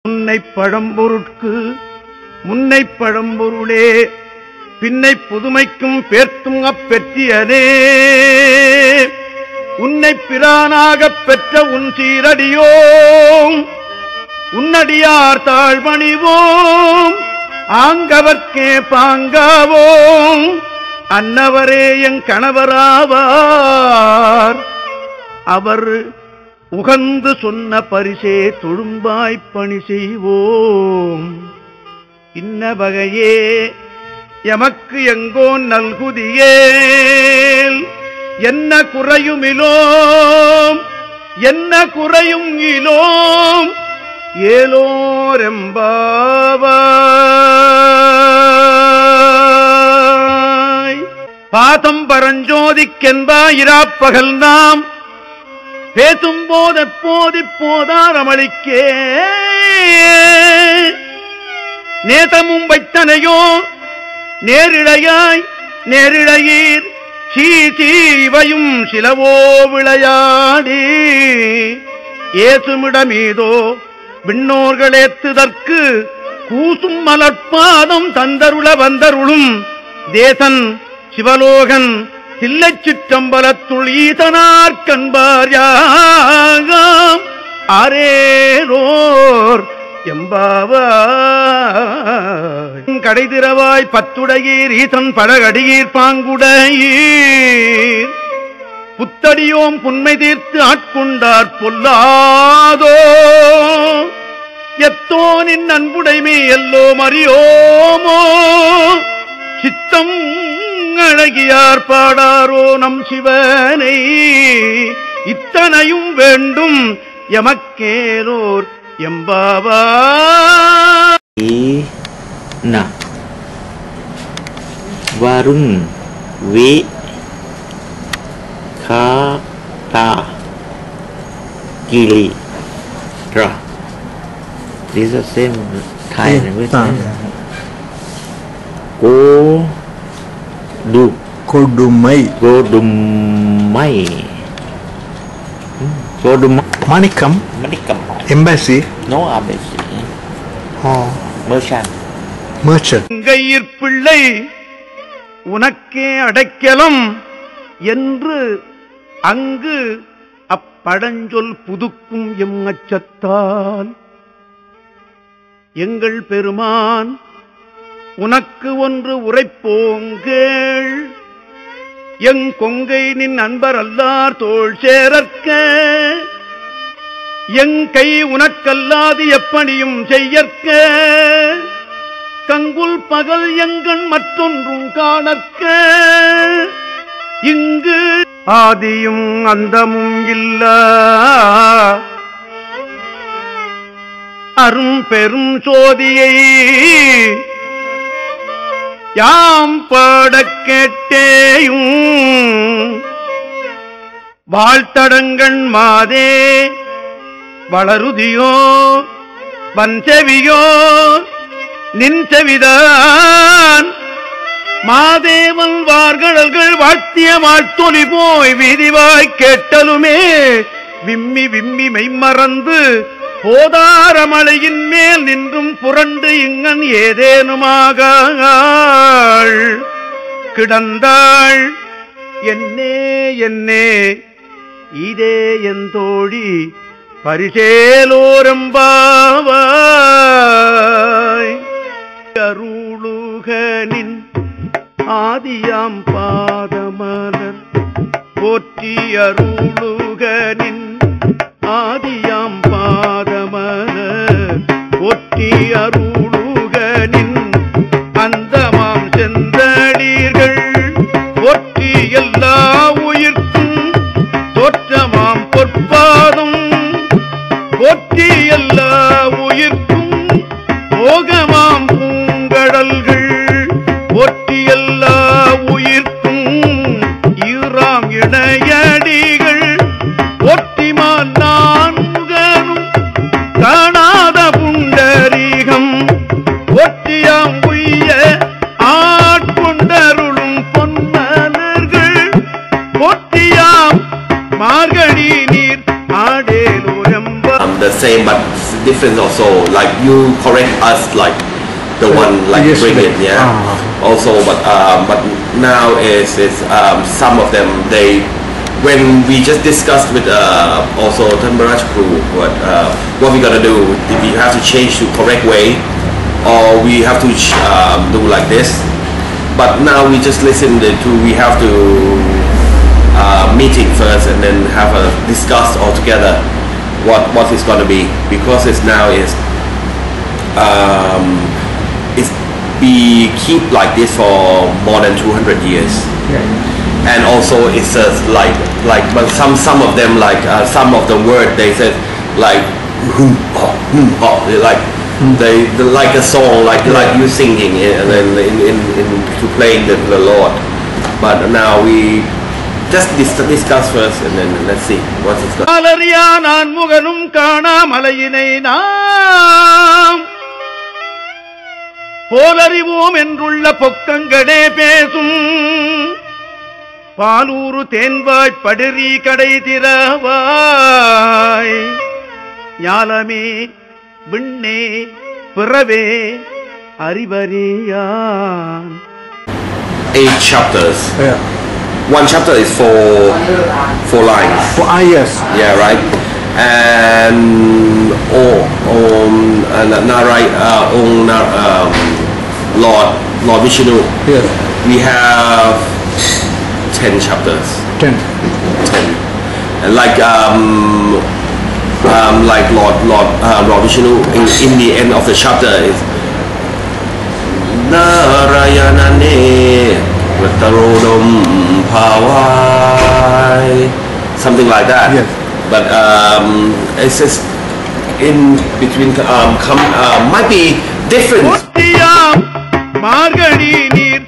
முன்னை பழம்பொருட்கு முன்னை பழம்பொருளே பின்னை புதுமைக்கும் பேர்த்தும் அப்பெற்றியனே உன்னை பிரானாகப் பெற்ற உன் சீரடியோம் உன்னடியார் தாழ்மணிவோம் ஆங்கவர்க்கே பாங்காவோம் அன்னவரே என் கணவராவார் அவர் உகந்து சொன்ன பரிசே தொழும்பாய்ப் பணி செய்வோம் இன்ன வகையே எமக்கு எங்கோன் நல்குதியேல் என்ன குறையுமிலோம் என்ன குறையும் இலோம் ஏலோரெம்பாவாய் பாதம் பரஞ்சோதிக்கென்பாயிராப்பகல் நாம் பேசும் போதெப்போதிப்போதாரமளிக்கே நேதமும் வைத்தனையோ நேரிழையாய் நேரிழையீர் சீசீவையும் சிலவோ விளையாடி ஏசுமிடமீதோ விண்ணோர்களேத்துதற்கு கூசும் மலர்பாதம் தந்தருள வந்தருளும் தேசன் சிவலோகன் தில்லைச் சிற்றம்பலத்துள் ஈசனார் கண்பார்யாகாம் ஆரேரோர் எம்பாவாய் கடைதிரவாய் பத்துடையீர் ஈசன் பழகடியீர் பாங்குடையீர் புத்தடியோம் புன்மை தீர்த்து ஆட்கொண்டார் பொல்லாதோ எத்தோனின் அன்புடைமை எல்லோம் அறியோமோ சித்தம் அழகியார் பாடாரோ நம் சிவனை இத்தனையும் வேண்டும் எமக்கேலோர் எம்பாவாய் வருண் வே கா தா கிளி ரா. This is the same Thai language. Kodumai. Manikam. Embassy. No embassy. Merchant. கையிற் பிள்ளை உனக்கே அடைக்கலம் என்று அங்கு அப்பழஞ்சொல் புதுக்கும் எம் அச்சத்தால் எங்கள் பெருமான் உனக்கு ஒன்று உரைப்போங்கேள் எங் கொங்கை நின் அன்பர் அல்லார் தோள் சேரற்க எங் கை உனக்கல்லாது எப்படியும் செய்யற்க கங்குல் பகல் எங்கண் மற்றொன்றும் காணற்க இங்கு ஆதியும் அந்தமும் இல்ல அரும் பெரும் சோதியை யாம் பாடக் கேட்டேயும் வாழ்த்தடங்கண் மாதே வளருதியோ வன்செவியோ நின் செவிதான் மாதேவன் வார்கடல்கள் வாழ்த்திய வாழ்த்தொலி போய் வீதிவாய் கேட்டலுமே விம்மி விம்மி மெய்மறந்து போதாரமலையின் மேல் நின்றும் புரண்டு இங்கன் ஏதேனுமாக கிடந்தாள் என்னே என்னே இதே என் தோழி பரிசேலோரெம்பாவாய் அருளுகனின் ஆதியாம் பாதமலர் போற்றி அருளுகனின் ஆதியாம் பாதமலர் போற்றி அருளுகனின் அந்தமாம் செந்தடீர்கள் போற்றி எல்லா உயிர்க்கும் தோற்றமாம் பொற்பாதம் போற்றி எல்லா உயிர்க்கும் போகமாம் பூங்கடல்கள் போற்றி எல்லா உயிர்க்கும் ஈராம் இணையடிகள் போற்றிமால் நான்முகனும் காணாத புண்டரீகம் போற்றியாம் உய்ய ஆட்கொண்டருளும் பொன்மலர்கள் போற்றியாம் மார்கழி நீர் ஆடேலோரெம்ப. The same, but different also. Like you correct us, like the one like yes, bring it, yeah. Also, but now is some of them they when we just discussed with also Tanbaraj Kru what we gonna do, if we have to change to correct way or we have to do like this. But now we just listen to we have to meeting first and then have a discuss all together what is gonna be, because it's now is it's we keep like this for more than 200 years. And also it's but some of them like some of the word they said like like they like a song like you singing it and then in to playing the Lord. But now we just discuss first and then let's see what is going. அலறியா நான் முகனும் காணாமலையினை நாம் போலறிவோம் என்றுள்ள பொக்கங்களே பேசும் பாலூரு தேன்வாய் படுறி கடை திறவாய் ஞாலமே விண்ணே பிறவே அறிவறியான். 8 chapters. One chapter is four lines. Yes. Yeah, right. And Lord Vishnu. Yes. We have 10 chapters. 10. And like Lord Vishnu in the end of the chapter is Narayanane Vatarodam Pawai, something like that. Yes. But it's just in between might be different. மார்கழி நீர்